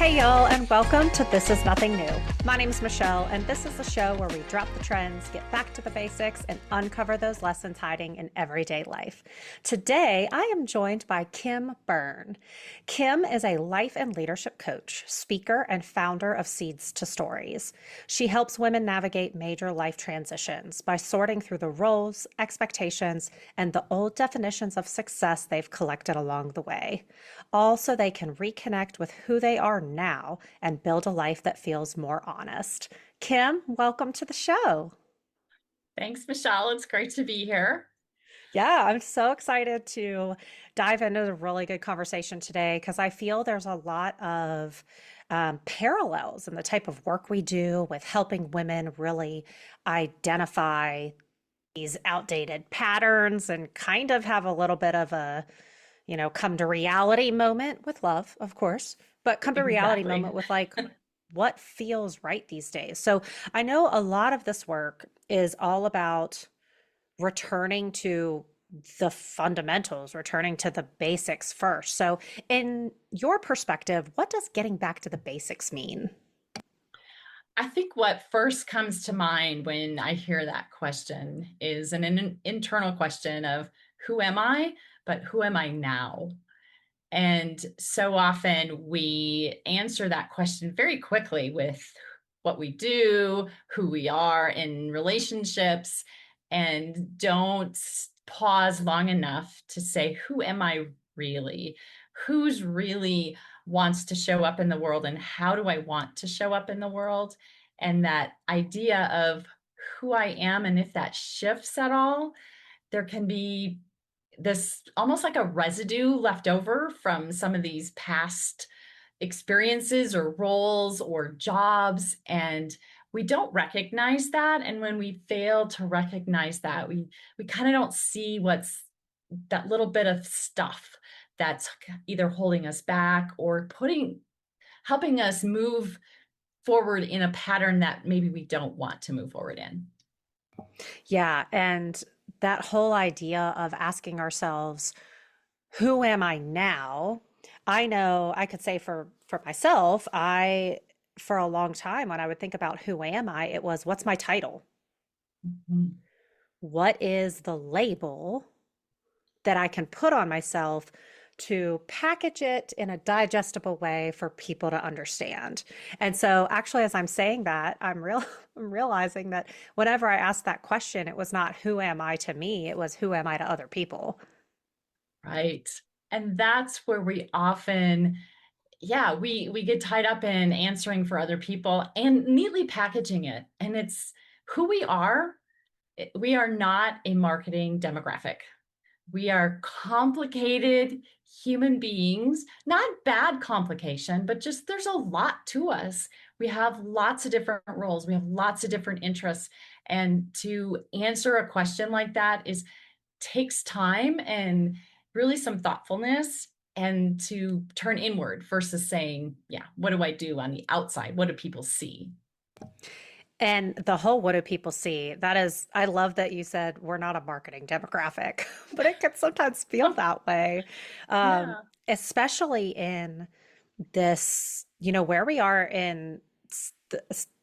Hey, y'all, and welcome to This Is Nothing New. My name's Michelle, and this is the show where we drop the trends, get back to the basics, and uncover those lessons hiding in everyday life. Today, I am joined by Kim Byrne. Kim is a life and leadership coach, speaker, and founder of Seeds to Stories. She helps women navigate major life transitions by sorting through the roles, expectations, and the old definitions of success they've collected along the way, all so they can reconnect with who they are now and build a life that feels more honest. Kim, welcome to the show. Thanks, Michelle. It's great to be here. Yeah, I'm so excited to dive into a really good conversation today because I feel there's a lot of parallels in the type of work we do with helping women really identify these outdated patterns and kind of have a little bit of a, come to reality moment with love, of course, but come to reality Exactly. moment with like what feels right these days. So I know a lot of this work is all about returning to the fundamentals, returning to the basics first. So, in your perspective, what does getting back to the basics mean? I think what first comes to mind when I hear that question is an internal question of who am I, but who am I now? And so often we answer that question very quickly with what we do, who we are in relationships, and don't pause long enough to say, who am I really? Who's really wants to show up in the world, and how do I want to show up in the world? And that idea of who I am, and if that shifts at all, there can be this almost like a residue left over from some of these past experiences or roles or jobs, and we don't recognize that. And when we fail to recognize that, we kind of don't see what's that little bit of stuff that's either holding us back or putting helping us move forward in a pattern that maybe we don't want to move forward in. Yeah, and that whole idea of asking ourselves, who am I now? I know I could say for myself, I for a long time when I would think about who am I, it was what's my title? Mhm. What is the label that I can put on myself to package it in a digestible way for people to understand. And so actually as I'm saying that, I'm realizing that whenever I asked that question, it was not who am I to me, it was who am I to other people. Right. And that's where we often, yeah, we get tied up in answering for other people and neatly packaging it. And it's who we are. We are not a marketing demographic. We are complicated human beings, not bad complication, but just there's a lot to us. We have lots of different roles, we have lots of different interests. And to answer a question like that is takes time and really some thoughtfulness, and to turn inward versus saying, yeah, what do I do on the outside? What do people see? And the whole what do people see? That is, I love that you said we're not a marketing demographic, but it can sometimes feel that way, Yeah. especially in this, where we are in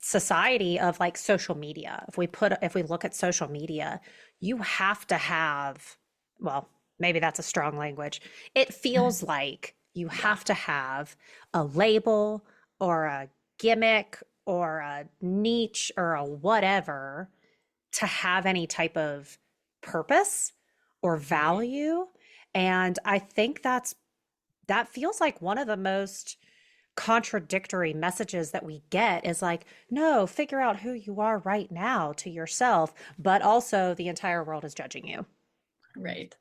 society of like social media. If we look at social media, you have to have, well, maybe that's a strong language. It feels like you Yeah. have to have a label or a gimmick or a niche or a whatever to have any type of purpose or Right. value. And I think that feels like one of the most contradictory messages that we get is like, no, figure out who you are right now to yourself, but also the entire world is judging you. Right.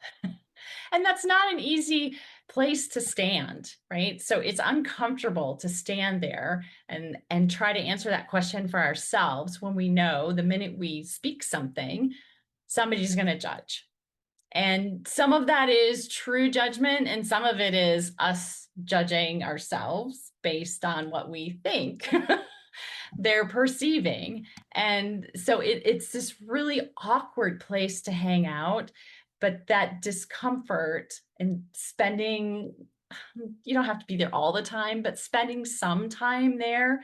And that's not an easy place to stand, right? So it's uncomfortable to stand there and try to answer that question for ourselves when we know the minute we speak something, somebody's going to judge. And some of that is true judgment, and some of it is us judging ourselves based on what we think they're perceiving. And so it's this really awkward place to hang out. But that discomfort and spending you don't have to be there all the time, but spending some time there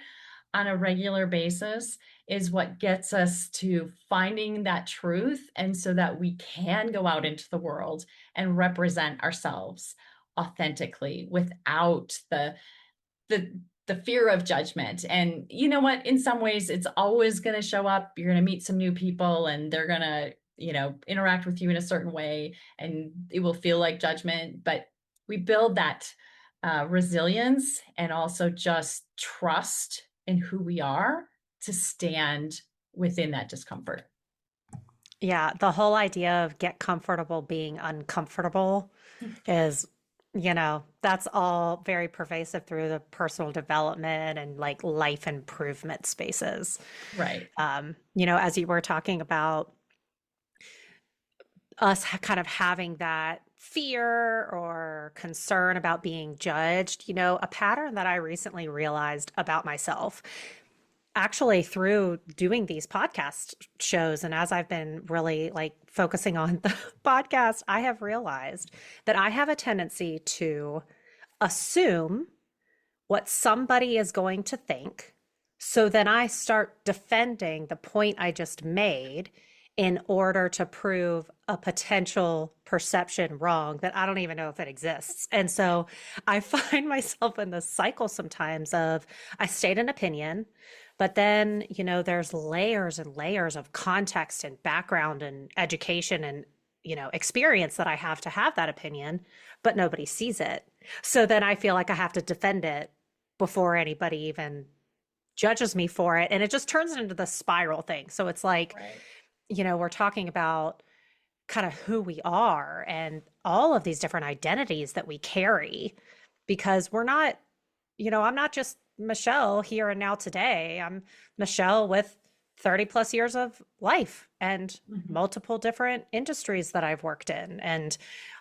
on a regular basis is what gets us to finding that truth. And so that we can go out into the world and represent ourselves authentically without the the fear of judgment. And you know what, in some ways it's always going to show up. You're going to meet some new people and they're going to, interact with you in a certain way, and it will feel like judgment. But we build that resilience and also just trust in who we are to stand within that discomfort. Yeah, the whole idea of get comfortable being uncomfortable is, that's all very pervasive through the personal development and like life improvement spaces. Right. As you were talking about us kind of having that fear or concern about being judged, a pattern that I recently realized about myself actually through doing these podcast shows, and as I've been really like focusing on the podcast, I have realized that I have a tendency to assume what somebody is going to think. So then I start defending the point I just made in order to prove a potential perception wrong that I don't even know if it exists. And so I find myself in this cycle sometimes of I state an opinion, but then, there's layers and layers of context and background and education and, experience that I have to have that opinion, but nobody sees it. So then I feel like I have to defend it before anybody even judges me for it. And it just turns into the spiral thing. So it's like, Right. we're talking about kind of who we are and all of these different identities that we carry because we're not, I'm not just Michelle here and now today. I'm Michelle with 30 plus years of life and Mhm. multiple different industries that I've worked in and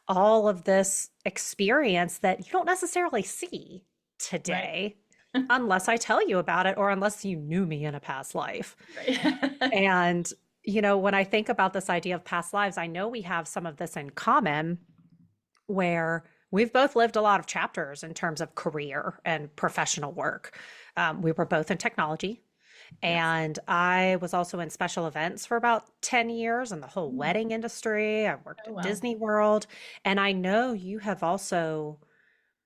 all of this experience that you don't necessarily see Right. today unless I tell you about it or unless you knew me in a past life. Right. And, when I think about this idea of past lives, I know we have some of this in common where we've both lived a lot of chapters in terms of career and professional work. We were both in technology, Yes. and I was also in special events for about 10 years in the whole Mm. wedding industry. I worked Oh, at wow. Disney World, and I know you have also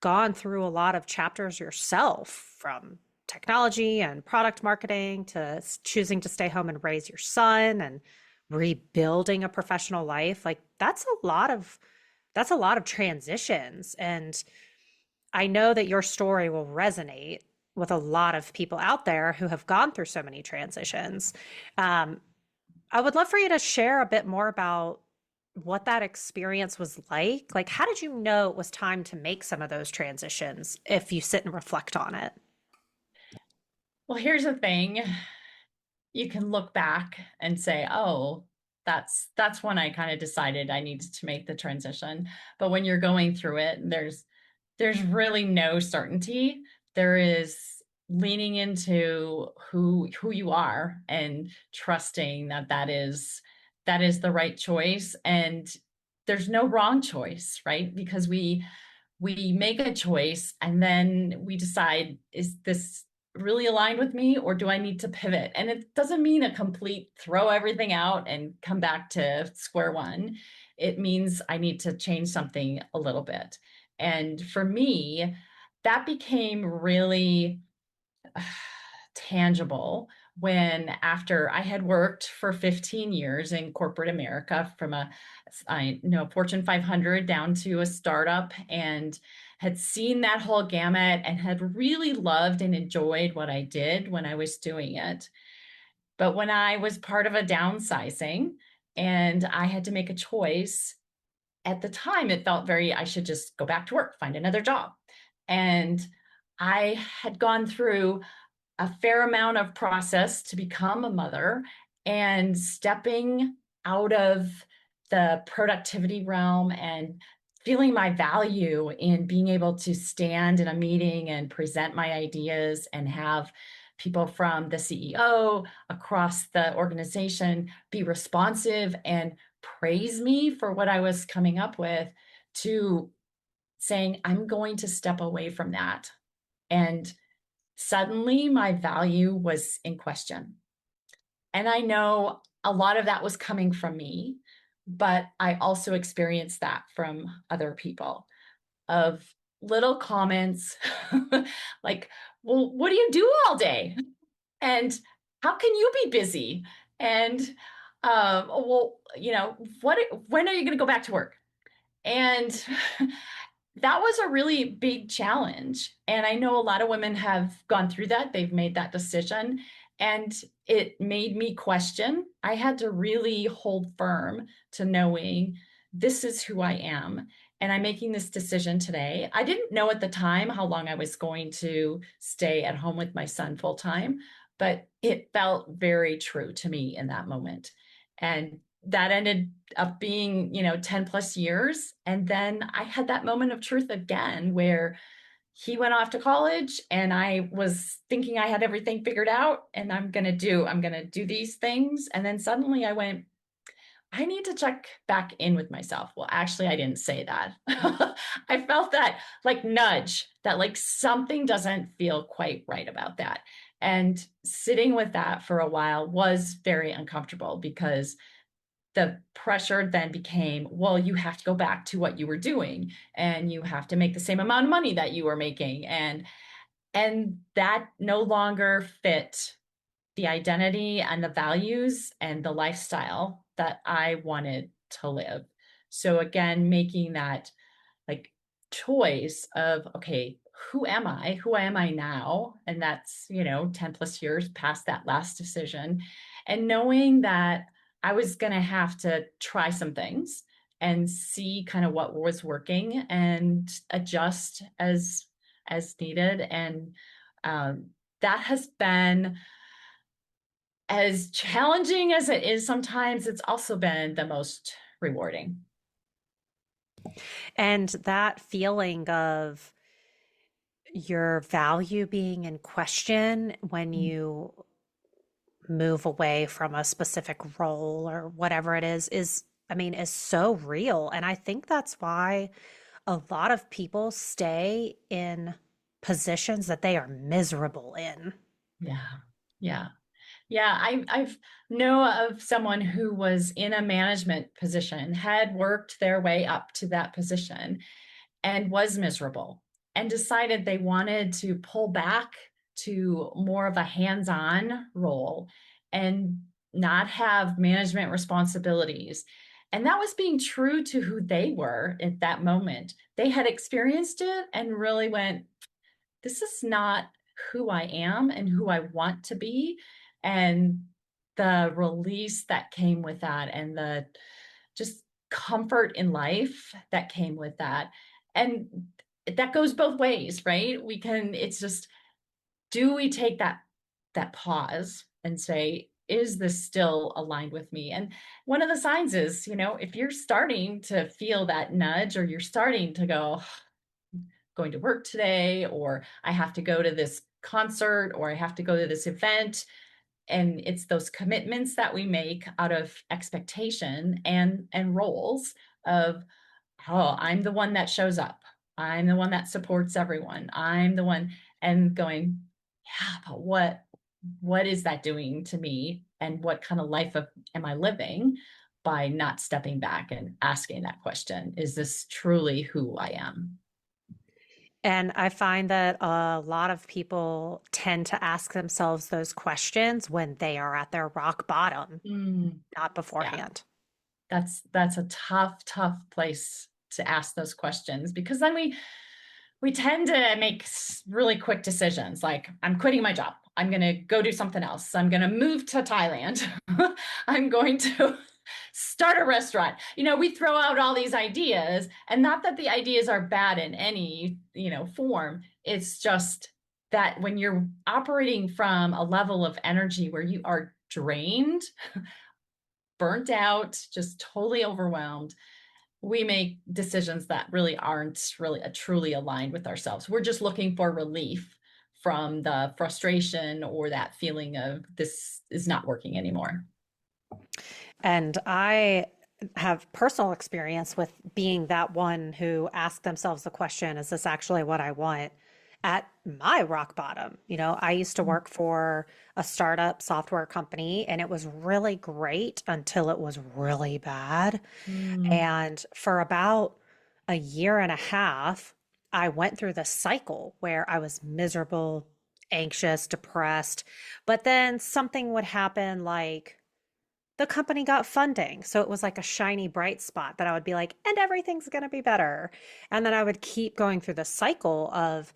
gone through a lot of chapters yourself from technology and product marketing to choosing to stay home and raise your son and rebuilding a professional life. Like that's a lot of transitions. And I know that your story will resonate with a lot of people out there who have gone through so many transitions. Um, I would love for you to share a bit more about what that experience was like. Like, how did you know it was time to make some of those transitions if you sit and reflect on it? Well, here's the thing. You can look back and say, "Oh, that's when I kind of decided I needed to make the transition." But when you're going through it, there's really no certainty. There is leaning into who you are and trusting that that is the right choice, and there's no wrong choice, right? Because we make a choice and then we decide, is this really aligned with me or do I need to pivot? And it doesn't mean a complete throw everything out and come back to square one. It means I need to change something a little bit. And for me, that became really tangible when, after I had worked for 15 years in corporate America, from Fortune 500 down to a startup, and had seen that whole gamut and had really loved and enjoyed what I did when I was doing it. But when I was part of a downsizing and I had to make a choice, at the time it felt very, I should just go back to work, find another job. And I had gone through a fair amount of process to become a mother, and stepping out of the productivity realm and feeling my value in being able to stand in a meeting and present my ideas and have people from the CEO across the organization be responsive and praise me for what I was coming up with, to saying, I'm going to step away from that. And suddenly my value was in question. And I know a lot of that was coming from me, but I also experienced that from other people of little comments like, well, what do you do all day? And how can you be busy? And well, when are you going to go back to work? And that was a really big challenge. And I know a lot of women have gone through that. They've made that decision. And it made me question. I had to really hold firm to knowing this is who I am. And I'm making this decision today. I didn't know at the time how long I was going to stay at home with my son full time, but it felt very true to me in that moment. And that ended up being, 10 plus years. And then I had that moment of truth again where he went off to college and I was thinking I had everything figured out and I'm going to do these things. And then suddenly I went, I need to check back in with myself. Well, actually, I didn't say that. I felt that like nudge that like something doesn't feel quite right about that. And sitting with that for a while was very uncomfortable because the pressure then became, well, you have to go back to what you were doing and you have to make the same amount of money that you were making. And that no longer fit the identity and the values and the lifestyle that I wanted to live. So again, making that like choice of, okay, who am I? Who am I now? And that's, 10 plus years past that last decision. And knowing that I was going to have to try some things and see kind of what was working and adjust as needed. And that has been as challenging as it is sometimes, it's also been the most rewarding. And that feeling of your value being in question when you move away from a specific role or whatever it is, I mean, is so real. And I think that's why a lot of people stay in positions that they are miserable in. Yeah. Yeah. Yeah. I've know of someone who was in a management position, had worked their way up to that position and was miserable and decided they wanted to pull back to more of a hands-on role and not have management responsibilities. And that was being true to who they were at that moment. They had experienced it and really went, this is not who I am and who I want to be. And the release that came with that and the just comfort in life that came with that. And that goes both ways, right? It's just, do we take that pause and say, is this still aligned with me? And one of the signs is, if you're starting to feel that nudge or you're starting to go, going to work today, or I have to go to this concert, or I have to go to this event. And it's those commitments that we make out of expectation and roles of, oh, I'm the one that shows up. I'm the one that supports everyone. I'm the one, and going, yeah, but what is that doing to me? And what kind of am I living by not stepping back and asking that question? Is this truly who I am? And I find that a lot of people tend to ask themselves those questions when they are at their rock bottom, Mm, not yeah. beforehand. That's a tough place to ask those questions because then we tend to make really quick decisions like I'm quitting my job. I'm going to go do something else. I'm going to move to Thailand. I'm going to start a restaurant. We throw out all these ideas, and not that the ideas are bad in any, form. It's just that when you're operating from a level of energy where you are drained, burnt out, just totally overwhelmed, we make decisions that really aren't really truly aligned with ourselves. We're just looking for relief from the frustration or that feeling of this is not working anymore. And I have personal experience with being that one who asked themselves the question, is this actually what I want? At my rock bottom, I used to work for a startup software company and it was really great until it was really bad. Mm. And for about a year and a half, I went through this cycle where I was miserable, anxious, depressed, but then something would happen like the company got funding. So it was like a shiny, bright spot that I would be like, and everything's going to be better. And then I would keep going through the cycle of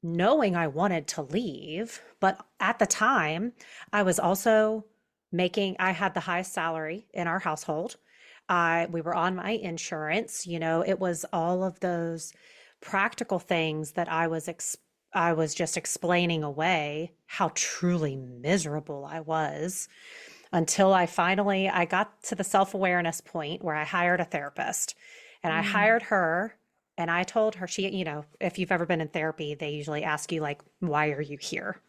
knowing I wanted to leave. But at the time, I was also I had the highest salary in our household. We were on my insurance. It was all of those practical things that I was just explaining away how truly miserable I was until I got to the self-awareness point where I hired a therapist. And I Mm. hired her and I told her, if you've ever been in therapy, they usually ask you like, why are you here?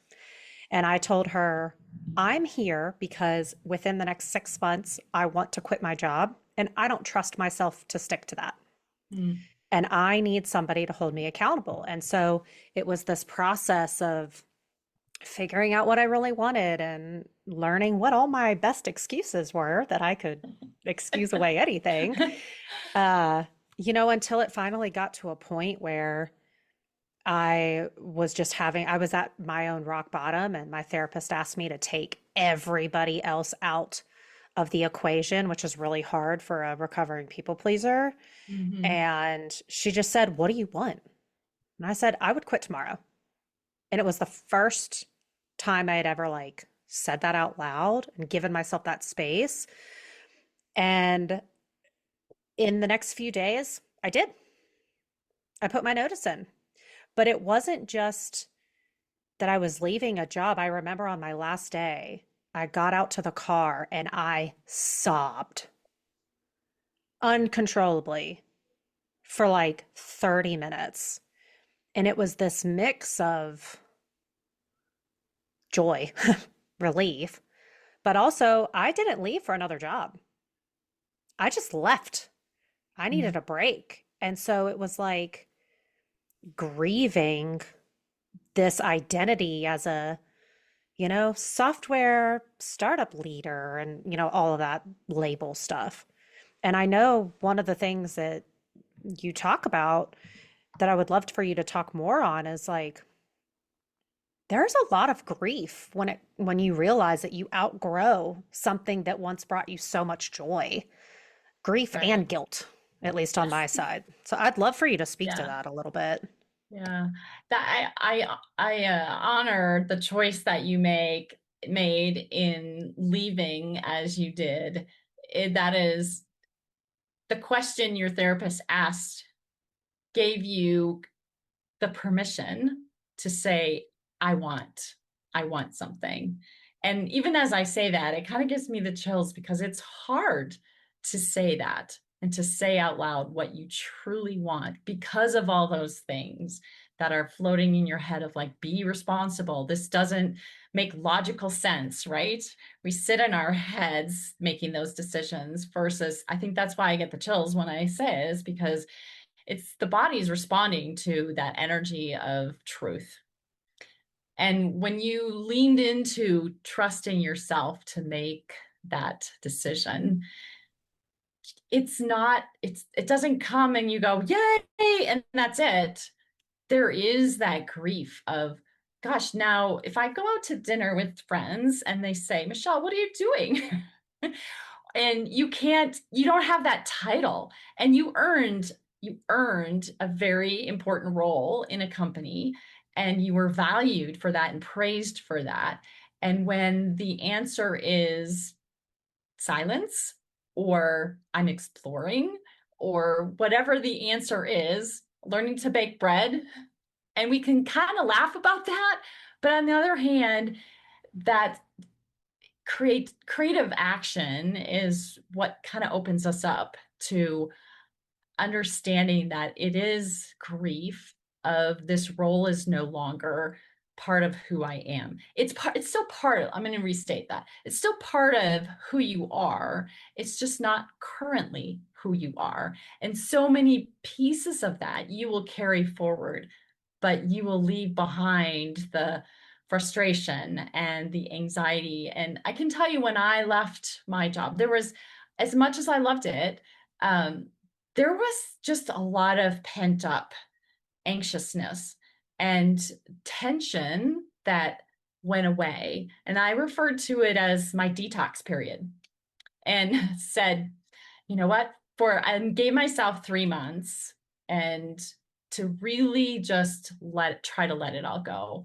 And I told her, I'm here because within the next 6 months, I want to quit my job and I don't trust myself to stick to that. Mm. And I need somebody to hold me accountable. And so it was this process of figuring out what I really wanted and learning what all my best excuses were that I could excuse away anything. Uh, until it finally got to a point where I was at my own rock bottom, and my therapist asked me to take everybody else out of the equation, which is really hard for a recovering people pleaser. Mhm. And she just said, what do you want? And I said, I would quit tomorrow. And it was the first time I had ever like said that out loud and given myself that space. And in the next few days, I did. I put my notice in. But it wasn't just that I was leaving a job. I remember on my last day, I got out to the car and I sobbed uncontrollably for like 30 minutes. And it was this mix of joy, relief, but also I didn't leave for another job. I just left. I needed Mm. a break. And so it was like grieving this identity as a, software startup leader and, all of that label stuff. And I know one of the things that you talk about that I would love for you to talk more on is like there's a lot of grief when you realize that you outgrow something that once brought you so much joy, grief Right. and guilt, at least on Yes. my side. So I'd love for you to speak to Yeah. that a little bit. Yeah. That I honor the choice that you made in leaving as you did. That is the question your therapist asked gave you the permission to say, I want, I want something. And even as I say that, it kind of gives me the chills because it's hard to say that and to say out loud what you truly want because of all those things that are floating in your head of like, be responsible. This doesn't make logical sense, right? We sit in our heads making those decisions versus I think that's why I get the chills when I say it is because it's the body's responding to that energy of truth. And when you leaned into trusting yourself to make that decision, it doesn't come and you go, yay, and that's it. There is that grief of, gosh, now if I go out to dinner with friends and they say, Michelle, what are you doing? And you don't have that title and you earned a very important role in a company and you were valued for that and praised for that. And when the answer is silence or I'm exploring or whatever the answer is, learning to bake bread, and we can kind of laugh about that, but on the other hand, that creative action is what kind of opens us up to understanding that it is grief of this role is no longer part of who I am. It's still part of, I'm going to restate that. It's still part of who you are. It's just not currently who you are. And so many pieces of that you will carry forward, but you will leave behind the frustration and the anxiety. And I can tell you, when I left my job, there was, as much as I loved it, um, there was just a lot of pent up anxiousness and tension that went away. And I referred to it as my detox period, and said, you know what, I gave myself 3 months and to really just try to let it all go.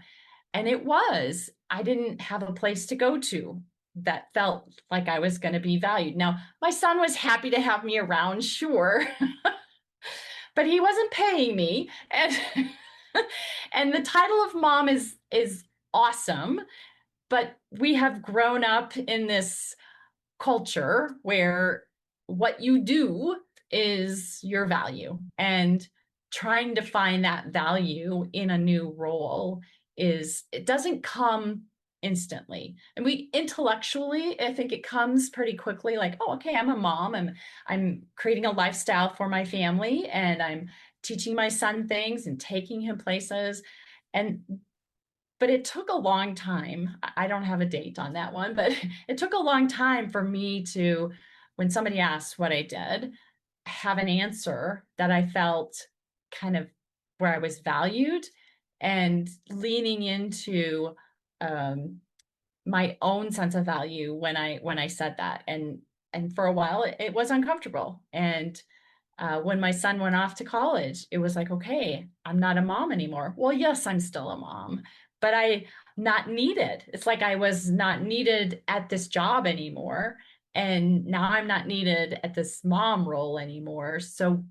And I didn't have a place to go to that felt like I was going to be valued. Now, my son was happy to have me around, sure, but he wasn't paying me. And and the title of mom is awesome, but we have grown up in this culture where what you do is your value, and trying to find that value in a new role it doesn't come instantly. And we intellectually, I think it comes pretty quickly, like, oh, okay, I'm a mom, I'm creating a lifestyle for my family, and I'm teaching my son things and taking him places. And but it took a long time. I don't have a date on that one, but it took a long time for me to, when somebody asked what I did, have an answer that I felt kind of where I was valued, and leaning into um, my own sense of value when I said that. And for a while it was uncomfortable. And when my son went off to college, it was like, okay, I'm not a mom anymore. Well, yes, I'm still a mom, but I not needed. It's like I was not needed at this job anymore. And now I'm not needed at this mom role anymore. So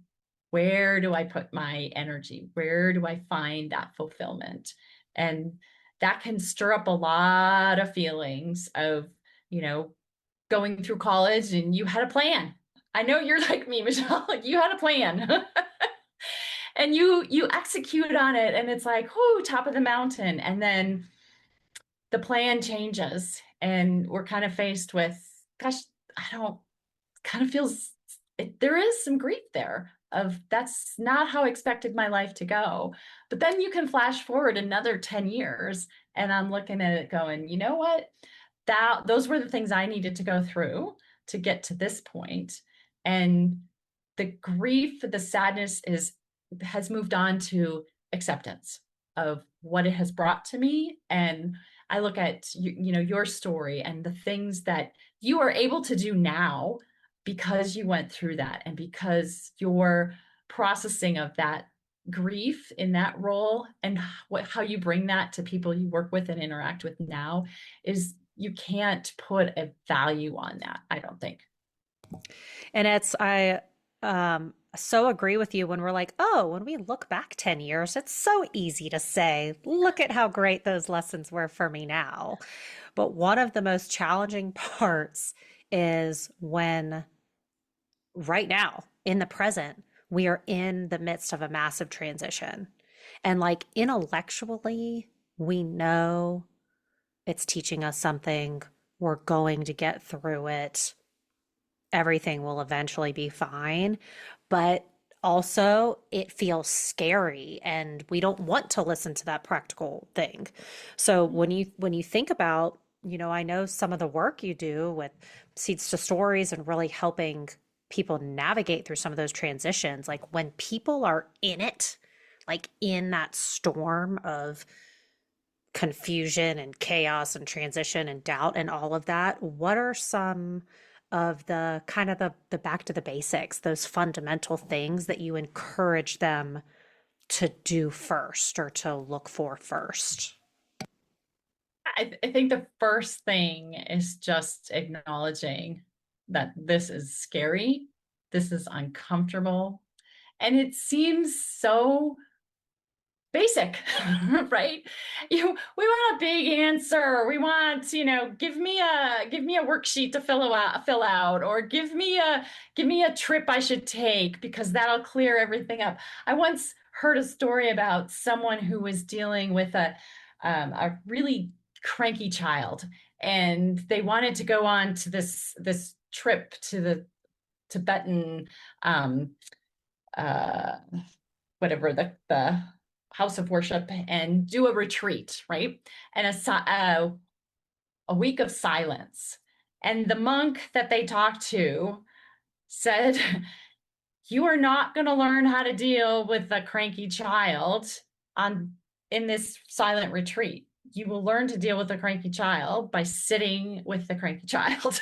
where do I put my energy? Where do I find that fulfillment? And that can stir up a lot of feelings of, you know, going through college and you had a plan. I know you're like me, Michelle. Like, you had a plan. And you execute on it, and it's like, whoo, top of the mountain. And then the plan changes, and we're kind of faced with, gosh, I don't, kind of feels there is some grief there of, that's not how I expected my life to go. But then you can flash forward another 10 years, and I'm looking at it going, you know what? Those were the things I needed to go through to get to this point. And the grief, the sadness has moved on to acceptance of what it has brought to me. And I look at your story and the things that you are able to do now because you went through that, and because your processing of that grief in that role, and how you bring that to people you work with and interact with now, is, you can't put a value on that, I don't think. And I so agree with you when we're like, oh, when we look back 10 years, it's so easy to say, look at how great those lessons were for me now. But one of the most challenging parts is when right now, in the present, we are in the midst of a massive transition. And like intellectually, we know it's teaching us something. We're going to get through it. Everything will eventually be fine. But also, it feels scary, and we don't want to listen to that practical thing. So when you think about, I know some of the work you do with Seeds to Stories and really helping people navigate through some of those transitions, like when people are in it, like in that storm of confusion and chaos and transition and doubt and all of that, what are some of the kind of the back to the basics, those fundamental things that you encourage them to do first or to look for first? I think the first thing is just acknowledging that this is scary, this is uncomfortable, and it seems so basic, right? We want a big answer. We want, give me a worksheet to fill out, or give me a trip I should take because that'll clear everything up. I once heard a story about someone who was dealing with a really cranky child, and they wanted to go on to this trip to the Tibetan um, uh, whatever the house of worship and do a retreat, right? And a week of silence. And the monk that they talked to said, "You are not going to learn how to deal with a cranky child on in this silent retreat. You will learn to deal with a cranky child by sitting with the cranky child."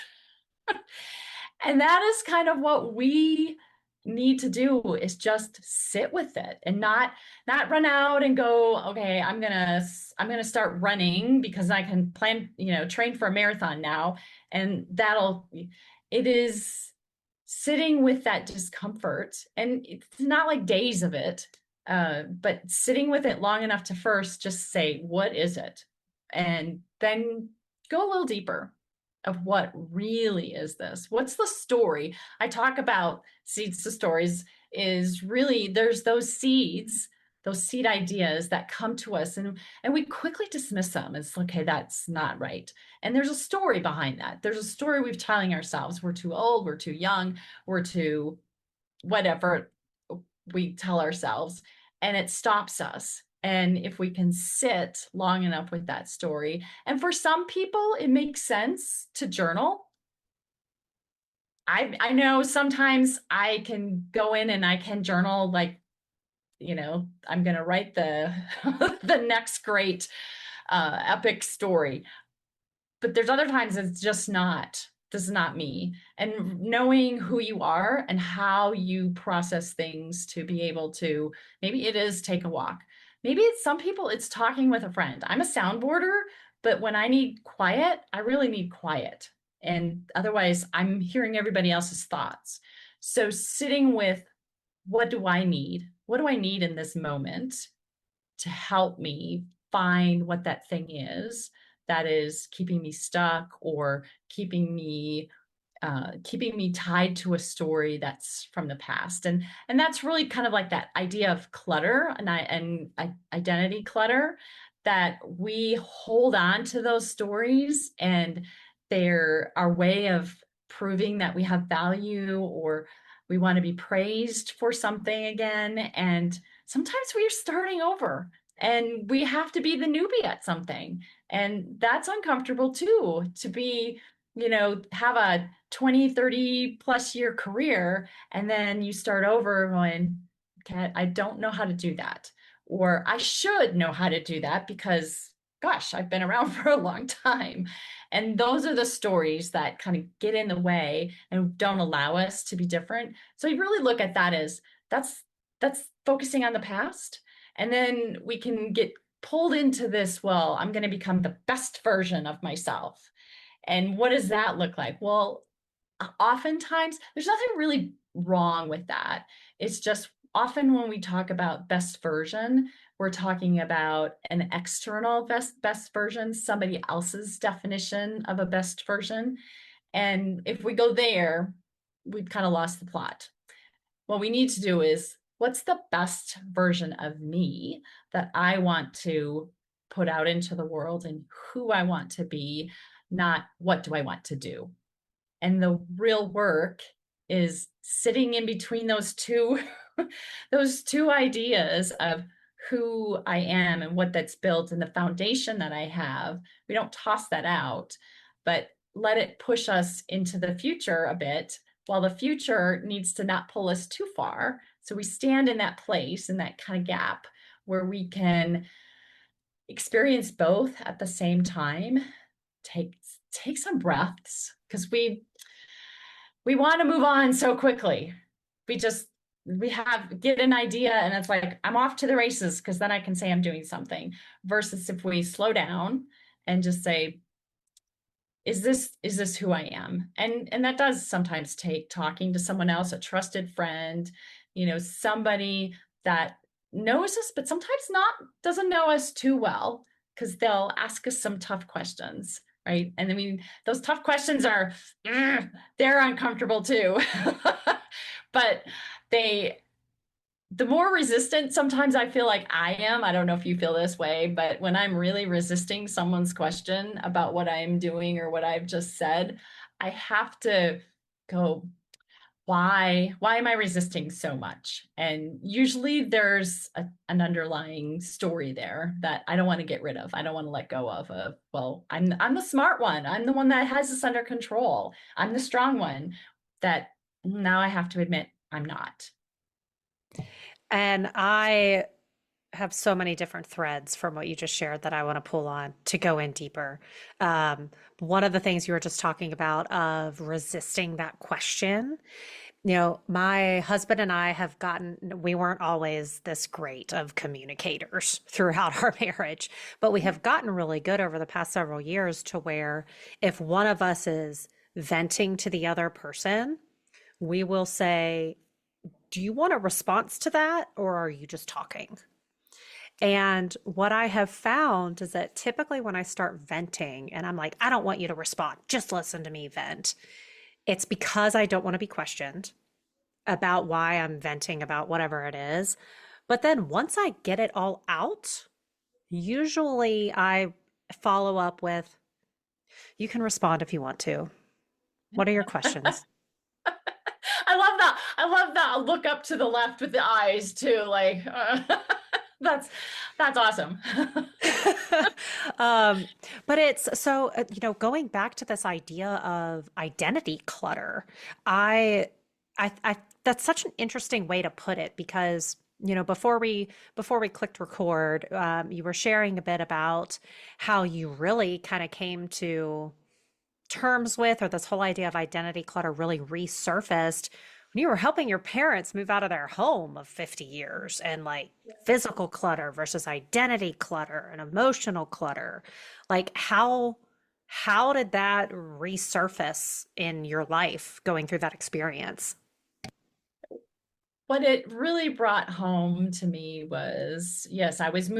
And that is kind of what we need to do, is just sit with it and not run out and go, okay, I'm gonna start running because I can plan, train for a marathon now. And it is sitting with that discomfort, and it's not like days of it, but sitting with it long enough to first just say, what is it? And then go a little deeper of what really is this? What's the story? I talk about seeds to stories, is really there's those seeds, those seed ideas that come to us, and we quickly dismiss them as, okay, that's not right. And there's a story behind that. There's a story we've telling ourselves. We're too old, we're too young, we're too whatever we tell ourselves, and it stops us. And if we can sit long enough with that story, and for some people, it makes sense to journal. I know sometimes I can go in and I can journal, like, I'm going to write the the next great epic story. But there's other times it's just not, this is not me. And knowing who you are and how you process things to be able to, maybe it is take a walk. Maybe it's some people, it's talking with a friend. I'm a soundboarder, but when I need quiet, I really need quiet. And otherwise, I'm hearing everybody else's thoughts. So sitting with, what do I need? What do I need in this moment to help me find what that thing is that is keeping me stuck, or keeping me tied to a story that's from the past. And that's really kind of like that idea of clutter and identity clutter, that we hold on to those stories, and they're our way of proving that we have value, or we want to be praised for something again. And sometimes we're starting over and we have to be the newbie at something. And that's uncomfortable too, to be, have a 20, 30 plus year career, and then you start over going, okay, I don't know how to do that. Or I should know how to do that because, gosh, I've been around for a long time. And those are the stories that kind of get in the way and don't allow us to be different. So you really look at that as that's focusing on the past. And then we can get pulled into this, well, I'm going to become the best version of myself. And what does that look like? Well, oftentimes there's nothing really wrong with that. It's just often when we talk about best version, we're talking about an external best version, somebody else's definition of a best version. And if we go there, we've kind of lost the plot. What we need to do is, what's the best version of me that I want to put out into the world, and who I want to be, not what do I want to do. And the real work is sitting in between those two those two ideas of who I am and what that's built, and the foundation that I have. We don't toss that out, but let it push us into the future a bit, while the future needs to not pull us too far. So we stand in that place, in that kind of gap, where we can experience both at the same time. Take some breaths, because we want to move on so quickly. We get an idea and it's like, I'm off to the races, because then I can say I'm doing something. Versus if we slow down and just say, is this who I am? And that does sometimes take talking to someone else, a trusted friend, somebody that knows us, but sometimes not doesn't know us too well, because they'll ask us some tough questions, right? And I mean, those tough questions are, they're uncomfortable too. But they the more resistant sometimes I feel like I am, I don't know if you feel this way, but when I'm really resisting someone's question about what I'm doing or what I've just said, I have to go, why am I resisting so much? And usually there's an underlying story there that I don't want to get rid of. I don't want to let go of, well, I'm the smart one. I'm the one that has this under control. I'm the strong one that now I have to admit I'm not. And I have so many different threads from what you just shared that I want to pull on to go in deeper. One of the things you were just talking about of resisting that question, my husband and I have we weren't always this great of communicators throughout our marriage, but we have gotten really good over the past several years to where if one of us is venting to the other person, we will say, do you want a response to that, or are you just talking? And what I have found is that typically when I start venting and I'm like, I don't want you to respond, just listen to me vent, it's because I don't want to be questioned about why I'm venting about whatever it is. But then once I get it all out, usually I follow up with, you can respond if you want to. What are your questions? I love that. I love that look up to the left with the eyes too. Like that's that's awesome. um, but it's so, going back to this idea of identity clutter, I, that's such an interesting way to put it because, before we clicked record, you were sharing a bit about how you really kind of came to terms with, or this whole idea of identity clutter really resurfaced when you were helping your parents move out of their home of 50 years and like physical clutter versus identity clutter and emotional clutter. Like how did that resurface in your life going through that experience? What it really brought home to me was, yes, I was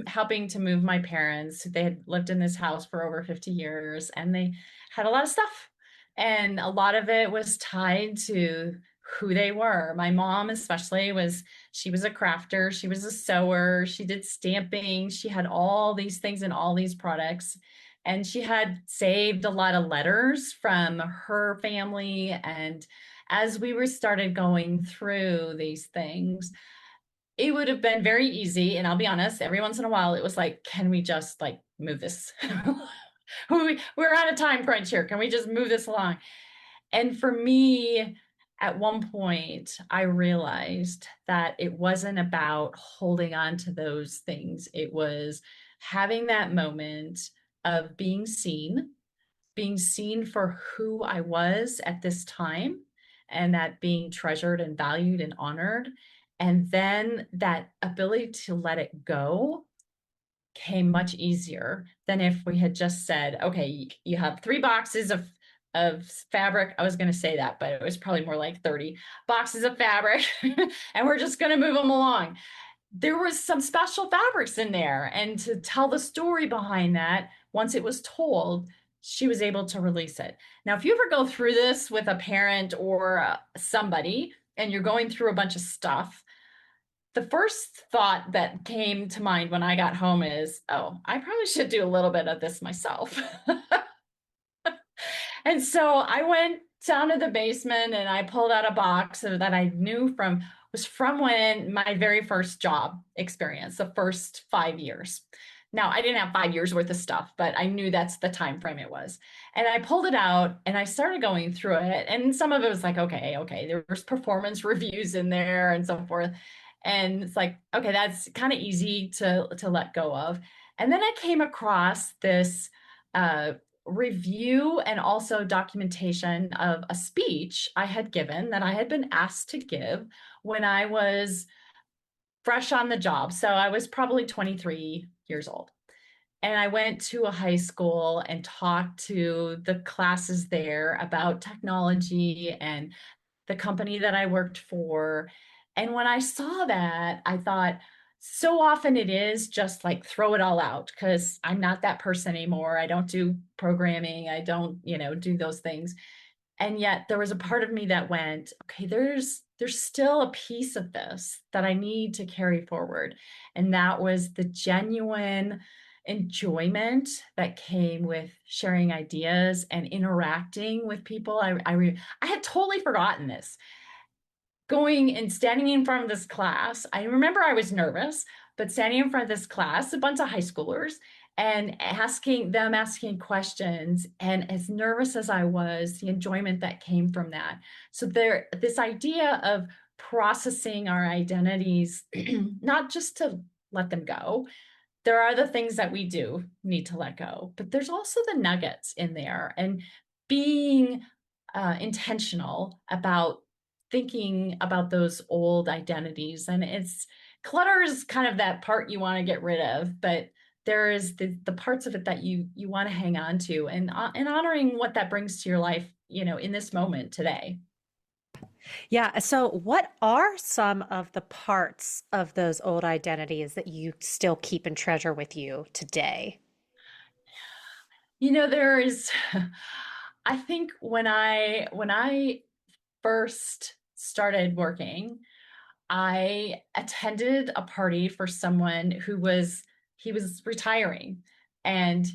helping to move my parents. They had lived in this house for over 50 years and they had a lot of stuff. And a lot of it was tied to who they were. My mom, especially, she was a crafter, she was a sewer, she did stamping, she had all these things and all these products. And she had saved a lot of letters from her family and as we were started going through these things, it would have been very easy. And I'll be honest, every once in a while, it was like, can we just like move this? We're at a time crunch here. Can we just move this along? And for me, at one point, I realized that it wasn't about holding on to those things. It was having that moment of being seen for who I was at this time and that being treasured and valued and honored. And then that ability to let it go came much easier than if we had just said, okay, you have 3 boxes of fabric. I was going to say that, but it was probably more like 30 boxes of fabric and we're just going to move them along. There was some special fabrics in there. And to tell the story behind that, once it was told, she was able to release it. Now, if you ever go through this with a parent or somebody, and you're going through a bunch of stuff, the first thought that came to mind when I got home is, oh, I probably should do a little bit of this myself. And so I went down to the basement and I pulled out a box that I knew was from when my very first job experience, the first 5 years. Now I didn't have 5 years worth of stuff, but I knew that's the time frame it was. And I pulled it out and I started going through it. And some of it was like, okay, there was performance reviews in there and so forth. And it's like, okay, that's kind of easy to let go of. And then I came across this review and also documentation of a speech I had given that I had been asked to give when I was fresh on the job. So I was probably 23 years old. And I went to a high school and talked to the classes there about technology and the company that I worked for. And when I saw that, I thought, so often it is just like throw it all out because I'm not that person anymore. I don't do programming. I don't, do those things. And yet there was a part of me that went, okay, there's still a piece of this that I need to carry forward. And that was the genuine enjoyment that came with sharing ideas and interacting with people. I had totally forgotten this. Going and standing in front of this class, I remember I was nervous, but standing in front of this class, a bunch of high schoolers, and asking questions, and as nervous as I was, the enjoyment that came from that. So this idea of processing our identities, not just to let them go. There are the things that we do need to let go, but there's also the nuggets in there, and being intentional about thinking about those old identities. And it's clutter is kind of that part you want to get rid of, but there is the parts of it that you want to hang on to, and honoring what that brings to your life, in this moment today. Yeah. So, what are some of the parts of those old identities that you still keep and treasure with you today? There is I think when I first started working, I attended a party for someone he was retiring, and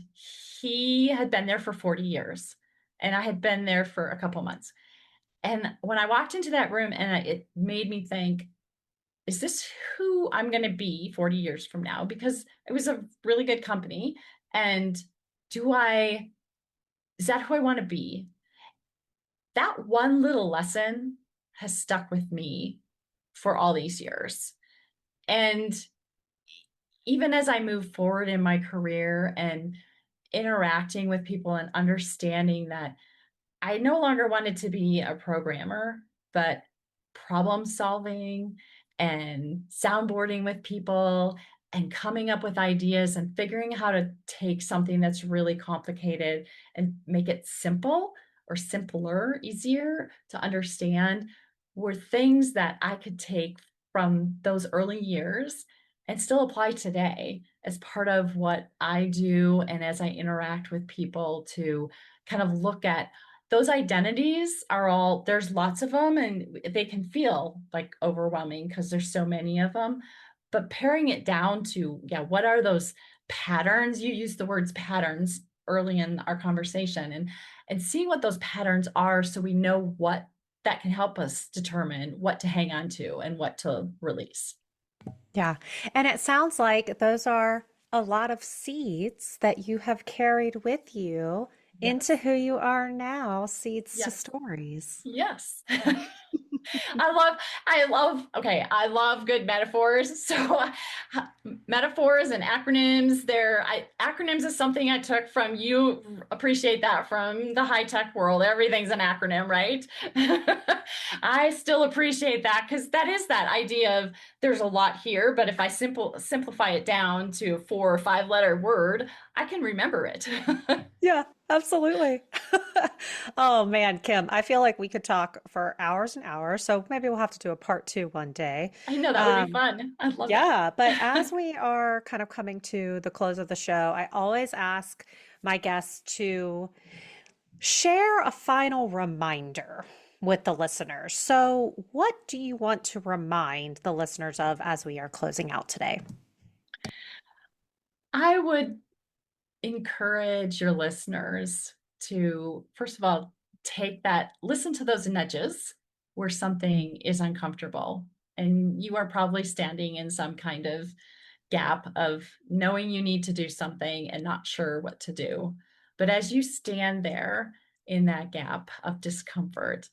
he had been there for 40 years, and I had been there for a couple months. And when I walked into that room, it made me think, is this who I'm going to be 40 years from now? Because it was a really good company. And do I, is that who I want to be? That one little lesson has stuck with me for all these years. And even as I move forward in my career and interacting with people and understanding that I no longer wanted to be a programmer, but problem solving and soundboarding with people and coming up with ideas and figuring how to take something that's really complicated and make it simple or simpler, easier to understand, were things that I could take from those early years and still apply today as part of what I do and as I interact with people to kind of look at those identities. There's lots of them, and they can feel like overwhelming because there's so many of them. But paring it down to, yeah, what are those patterns? You used the words patterns early in our conversation, and seeing what those patterns are so we know what that can help us determine what to hang on to and what to release. Yeah. And it sounds like those are a lot of seeds that you have carried with you into Yes. who you are now, seeds to Yes. stories. Yes. I love, okay, I love good metaphors. So, metaphors and acronyms, acronyms is something I took from you. Appreciate that from the high tech world. Everything's an acronym, right? I still appreciate that because that is that idea of there's a lot here, but if I simplify it down to a 4 or 5 letter word, I can remember it. Yeah, absolutely. Oh man, Kim, I feel like we could talk for hours and hours. So maybe we'll have to do a part two one day. I know that would be Um, fun. I love it. yeah, but as we are kind of coming to the close of the show, I always ask my guests to share a final reminder with the listeners. So, what do you want to remind the listeners of as we are closing out today? I would encourage your listeners to, first of all, listen to those nudges where something is uncomfortable. And you are probably standing in some kind of gap of knowing you need to do something and not sure what to do. But as you stand there in that gap of discomfort,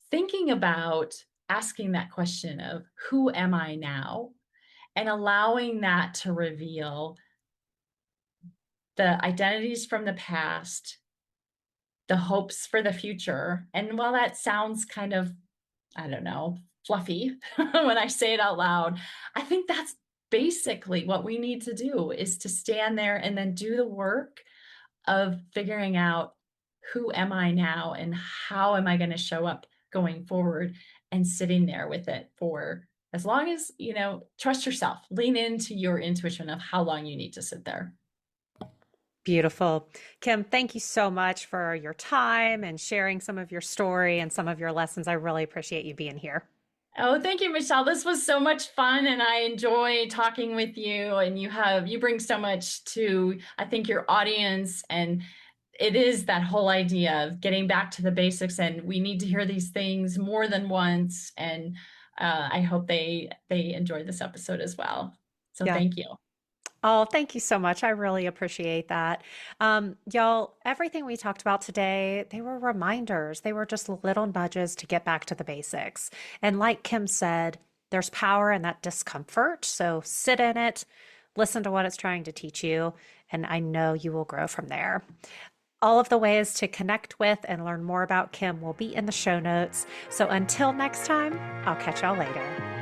thinking about asking that question of who am I now? And allowing that to reveal the identities from the past, the hopes for the future. And while that sounds kind of, I don't know, fluffy when I say it out loud, I think that's basically what we need to do, is to stand there and then do the work of figuring out, who am I now and how am I going to show up going forward, and sitting there with it for as long as, trust yourself, lean into your intuition of how long you need to sit there. Beautiful. Kim, thank you so much for your time and sharing some of your story and some of your lessons. I really appreciate you being here. Oh, thank you, Michelle. This was so much fun and I enjoy talking with you and you bring so much to, I think, your audience, and it is that whole idea of getting back to the basics, and we need to hear these things more than once, and I hope they enjoy this episode as well. So Yeah. thank you. Oh, thank you so much. I really appreciate that. Y'all, everything we talked about today, they were reminders. They were just little nudges to get back to the basics. And like Kim said, there's power in that discomfort. So sit in it, listen to what it's trying to teach you, and I know you will grow from there. All of the ways to connect with and learn more about Kim will be in the show notes. So until next time, I'll catch y'all later.